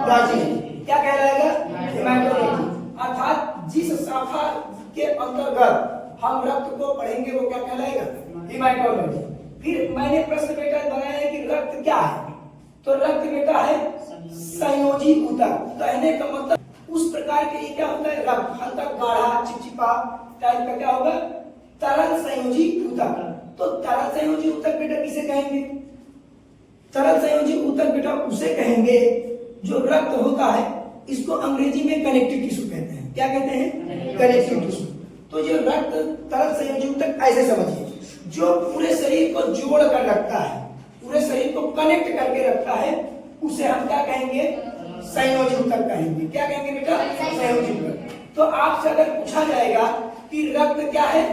क्या कहलाएगा? हेमाटोलॉजी। अर्थात जिस शाखा के अंतर्गत हम रक्त को पढ़ेंगे वो क्या कहलाएगा? हेमाटोलॉजी। फिर मैंने प्रश्न बेटा बनाया है कि रक्त क्या है, तो रक्त बेटा है संयोजी ऊतक। कहने का मतलब उस प्रकार के क्या होता है रक्त, हल्का गाढ़ा चिपचिपा टाइप का क्या होगा? तरल संयोजी ऊतक। तो तरल संयोजी ऊतक बेटा किसे कहेंगे? तरल संयोजी ऊतक बेटा उसे कहेंगे जो रक्त होता है, इसको अंग्रेजी में कनेक्टिव टिश्यू कहते हैं। क्या कहते हैं? Connective tissue. तो जो रक्त तरल संयोजी ऊतक ऐसे समझिए, जो पूरे शरीर को जोड़ कर रखता है, पूरे शरीर को कनेक्ट करके रखता है, उसे हम क्या कहेंगे? संयोजी ऊतक कहेंगे। क्या कहेंगे बेटा? संयोजी ऊतक। तो आपसे अगर पूछा जाएगा कि रक्त क्या है,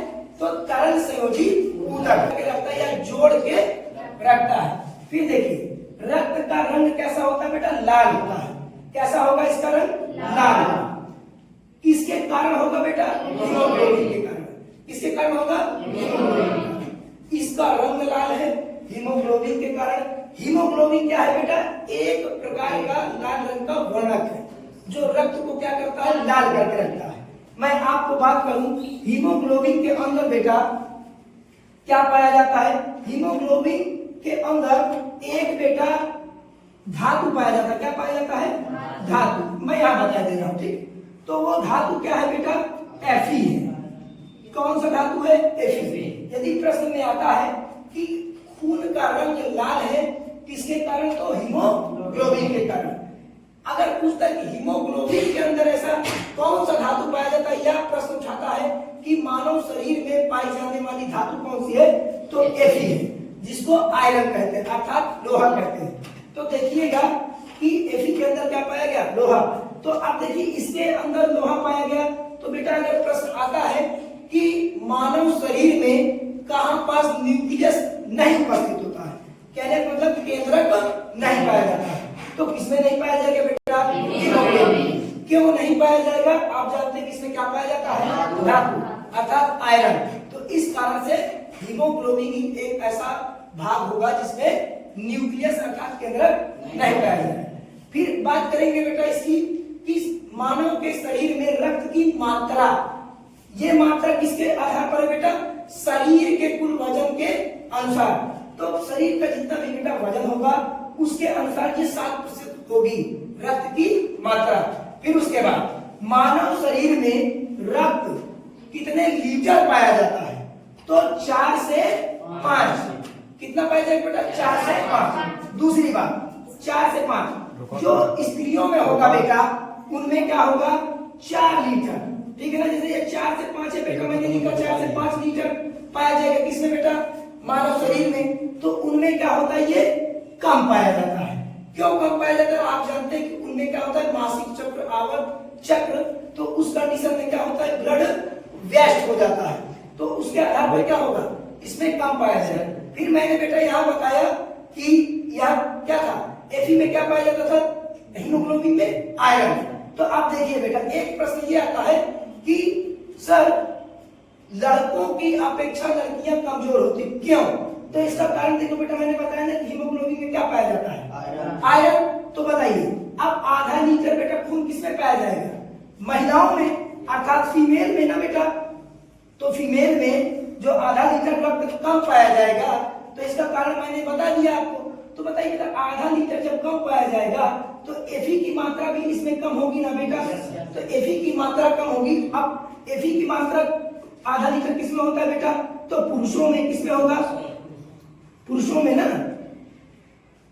तो तरल संयोजी ऊतक के रखता है या जोड़ के रखता है। फिर देखिए रक्त का रंग कैसा होता है बेटा? लाल होता है। कैसा होगा इसका रंग? लाल। किसके कारण होगा बेटा? हीमोग्लोबिन के कारण। किसके कारण होगा? हीमोग्लोबिन। इसका रंग लाल है हीमोग्लोबिन के कारण। हीमोग्लोबिन क्या है बेटा? एक प्रकार का लाल रंग का वर्णक है जो रक्त को क्या करता है? लाल करके रखता है। मैं आपको बात करूं, हीमोग्लोबिन के अंदर बेटा क्या पाया जाता है? हीमोग्लोबिन के अंदर एक बेटा धातु पाया जाता है। क्या पाया जाता है? धातु। मैं यहां बता दे रहा हूं, ठीक? तो वो धातु क्या है बेटा? Fe है। कौन सा धातु है? Fe। यदि प्रश्न में आता है कि खून का रंग लाल है किसके कारण, तो हीमोग्लोबिन के कारण। अगर पूछता है कि हीमोग्लोबिन के अंदर ऐसा कौन सा धातु पाया जाता है, यह प्रश्न उठाता है कि मानव शरीर में पाई जाने वाली धातु कौन सी है, तो Fe है, जिसको आयरन कहते हैं अर्थात लोहा कहते हैं। तो देखिएगा कि Fe के अंदर क्या पाया गया? लोहा। तो अब देखिए इसके अंदर लोहा पाया गया, तो बेटा अगर प्रश्न आता है कि मानव शरीर में कहां पास न्यूक्लियस नहीं उपस्थित होता है, कहने का मतलब केंद्रक नहीं पाया जाता है, तो किसमें नहीं पाया जाएगा बेटा? हीमोग्लोबिन। क्यों नहीं पाया जाएगा? आप जानते हैं किसमें क्या पाया जाता है? धातु अर्थात आयरन। तो इस कारण से हीमोग्लोबिन ही एक ऐसा भाग होगा जिसमें न्यूक्लियस अर्थात केंद्रक नहीं पाया जाएगा। फिर बात करेंगे बेटा इसकी कि मानव के शरीर में रक्त की मात्रा, ये मात्रा किसके आधार पर है बेटा? शरीर के कुल वजन के अनुसार। तो शरीर का जितना भी बेटा वजन होगा उसके अनुसार ये 7% होगी रक्त की मात्रा। फिर उसके बाद मानव शरीर में रक्त कितने लीटर पाया जाता है, तो 4 से 5। कितना पाया जाएगा बेटा? 4 से 5। दूसरी बात 4 से 5 जो स्त्रियों में होगा बेटा, उनमें क्या होगा? 4 लीटर। ठीक है ना? जैसे ये 4 से 5 है बेटा, मैंने लिखा 4 से 5 लीटर पाया जाएगा किसमें बेटा? मानव शरीर में। तो उनमें क्या होता है? ये कम पाया जाता है। क्यों कम पाया जाता है? आप जानते हैं कि उनमें क्या होता है? मासिक चक्र, आवर्त चक्र। तो उस कंडीशन में क्या होता है? ब्लड वेस्ट हो जाता है, तो उसके आधार पर क्या होगा? इसमें कम पाया जाएगा। फिर मैंने बेटा यहाँ बताया कि यह क्या था? Fe में क्या पाया जाता था? हीमोग्लोबिन में आयरन। तो आप देखिए बेटा एक प्रश्न ये आता है कि सर लड़कों की अपेक्षा लड़कियां कमजोर होती, क्यों? तो इसका कारण देखो बेटा, मैंने बताया ना हीमोग्लोबिन में क्या पाया जाता है? आयरन। तो बताइए अब आधा लीटर बेटा खून किसमें पाया जाएगा? महिलाओं में अर्थात फीमेल में ना बेटा। तो फीमेल में जो आधा लीटर रक्त कम पाया जाएगा, तो इसका कारण मैंने बता दिया आपको। तो बताइए बेटा आधा लीटर जब कम पाया जाएगा तो Fe की मात्रा भी इसमें कम होगी ना बेटा? तो Fe की मात्रा कम होगी। अब Fe की मात्रा आधा लीटर किसमें होता है बेटा? तो पुरुषों में। किसमें होगा? पुरुषों में ना।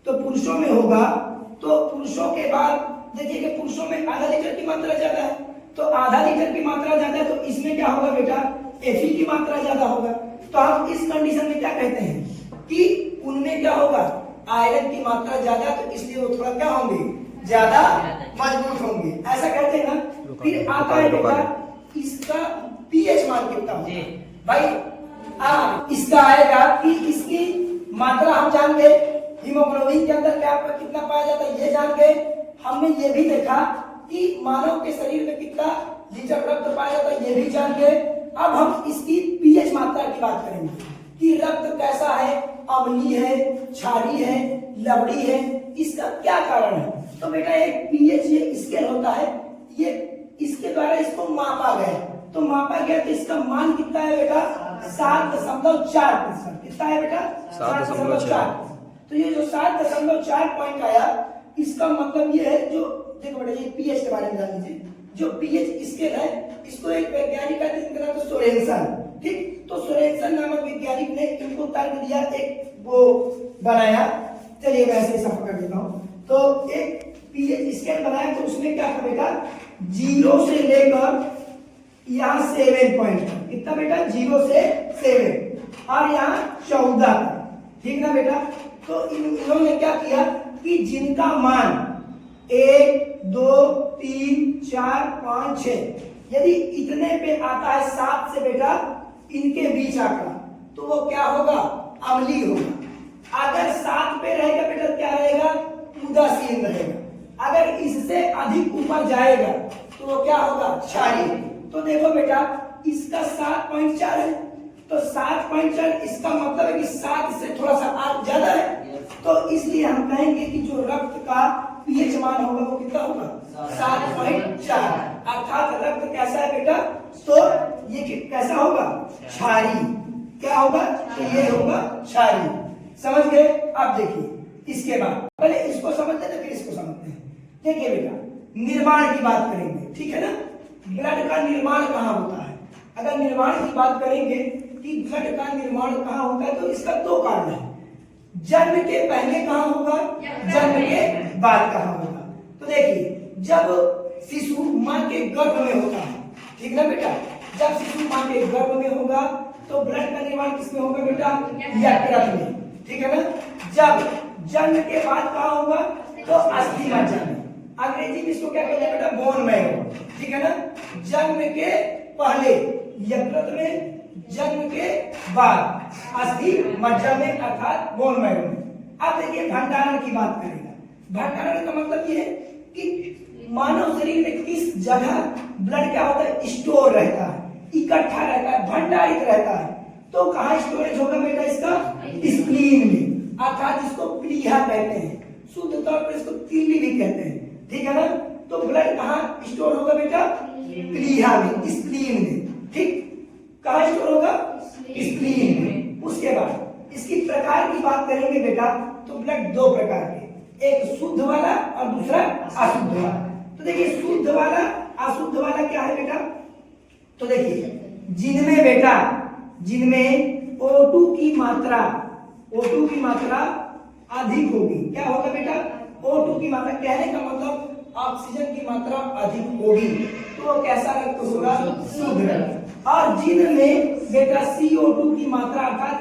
तो पुरुषों में होगा। तो पुरुषों के बाद देखिए कि पुरुषों में आधा लीटर की मात्रा ज्यादा है, तो आधा लीटर की मात्रा ज्यादा है, तो इसमें क्या होगा बेटा? Fe की मात्रा ज्यादा होगा। तो हम इस कंडीशन में क्या कहते हैं कि उनमें क्या होगा? आयरन की मात्रा ज्यादा, तो इसलिए वो थोड़ा क्या होंगे? ज्यादा मजबूत होंगे, ऐसा कहते हैं ना। फिर आता है बेटा इसका पीएच मान कितना होगा भाई? इसका आएगा कि इसकी मात्रा हम जान गए, हीमोग्लोबिन के अंदर क्या कितना पाया जाता है ये जान गए। हमने ये भी देखा कि मानव के शरीर में कितना लीटर रक्त पाया जाता है ये भी जान गए। अब हम इसकी पीएच मात्रा की बात करेंगे कि रक्त कैसा है, अम्लीय है, क्षारीय है, लवणीय है, इसका क्या कारण है। तो बेटा एक पीएच ये स्केल होता है, ये इसके द्वारा इसको मापा गया, तो मापा गया तो इसका मान कितना है बेटा 7.4%। कितना है बेटा 7.4। तो ये जो 7.4 पॉइंट आया, इसका मतलब ये है, जो देखो बेटा ये पीएच के बारे में जान लीजिए, जो पीएच स्केल है इसको एक वैज्ञानिक का जिनका नाम सोरेनसन, ठीक, तो सोरेनसन नामक वैज्ञानिक ने इनको तर्क दिया, एक वो बनाया, चलिए मैं ऐसे सब पकड़ देता हूं, तो एक पीएच स्केल बनाया, तो उसमें क्या था बेटा 0 से लेकर यहाँ 7 पॉइंट, कितना बेटा 0 से 7 और यहाँ 14, ठीक ना बेटा। तो इन्होंने क्या किया कि जिनका मान 1 2 3 4 5 6, यदि इतने पे आता है 7 से बेटा इनके बीच आंकड़ा, तो वो क्या होगा अम्लीय होगा। अगर 7 पे रहेगा बेटा क्या रहेगा उदासीन रहेगा। अगर इससे अधिक ऊपर जाएगा तो वो क्या होगा क्षारीय। तो देखो बेटा इसका 7.4 है, तो 7.4 इसका मतलब है कि 7 से थोड़ा सा ज्यादा है, तो इसलिए हम कहेंगे कि जो रक्त का पीएच मान होगा वो कितना होगा 7.4, अर्थात रक्त कैसा है बेटा, तो ये कैसा होगा क्षारीय। क्या होगा तो ये होगा क्षारीय। समझ गए। अब देखिए इसके बाद पहले इसको समझते हैं फिर इसको समझते हैं। देखिए बेटा निर्माण की बात करेंगे, ठीक है ना, ब्लड का निर्माण कहाँ होता है। अगर निर्माण की बात करेंगे कि ब्लड का निर्माण कहाँ होता है, तो इसका 2 कारण है, जन्म के पहले कहाँ होगा, जन्म के बाद कहाँ होगा। तो देखिए जब शिशु माँ के गर्भ में होता है, ठीक ना बेटा, जब शिशु माँ के गर्भ में होगा तो ब्लड का निर्माण किसमें होगा बेटा यकृत में, ठीक है ना। जब जन्म के बाद कहाँ होगा तो अस्थि मज्जा में, अंग्रेजी में इसको क्या कहते हैं बेटा बोन मैरो, ठीक है ना। जन्म के पहले यकृत में, जन्म के बाद अस्थि मज्जा में अर्थात बोन मैरो में। अब देखिए भंडारण की बात करेगा। भंडारण का मतलब ये है कि मानव शरीर में किस जगह ब्लड क्या होता है स्टोर रहता है, इकट्ठा रहता है, भंडारित रहता है। तो कहाँ स्टोरेज होगा बेटा इसका स्प्लीन में, अर्थात जिसको प्लीहा कहते हैं, शुद्ध तौर पर इसको तिल्ली भी कहते हैं, ठीक है ना। तो ब्लड कहाँ स्टोर होगा बेटा प्लीहा में, स्प्लीन में, ठीक, कहाँ स्टोर होगा स्प्लीन में। उसके बाद इसकी प्रकार की बात करेंगे बेटा, तो ब्लड 2 प्रकार के, एक शुद्ध वाला और दूसरा अशुद्ध वाला। तो देखिए शुद्ध वाला अशुद्ध वाला क्या है बेटा, तो देखिए जिनमें बेटा जिनमें O2 की मात्रा अधिक होगी, क्या होगा बेटा O2 की मात्रा, कहने का मतलब ऑक्सीजन की मात्रा अधिक होगी, तो वो कैसा रक्त होगा शुद्ध रक्त। और जिनमें बेटा CO2 की मात्रा अर्थात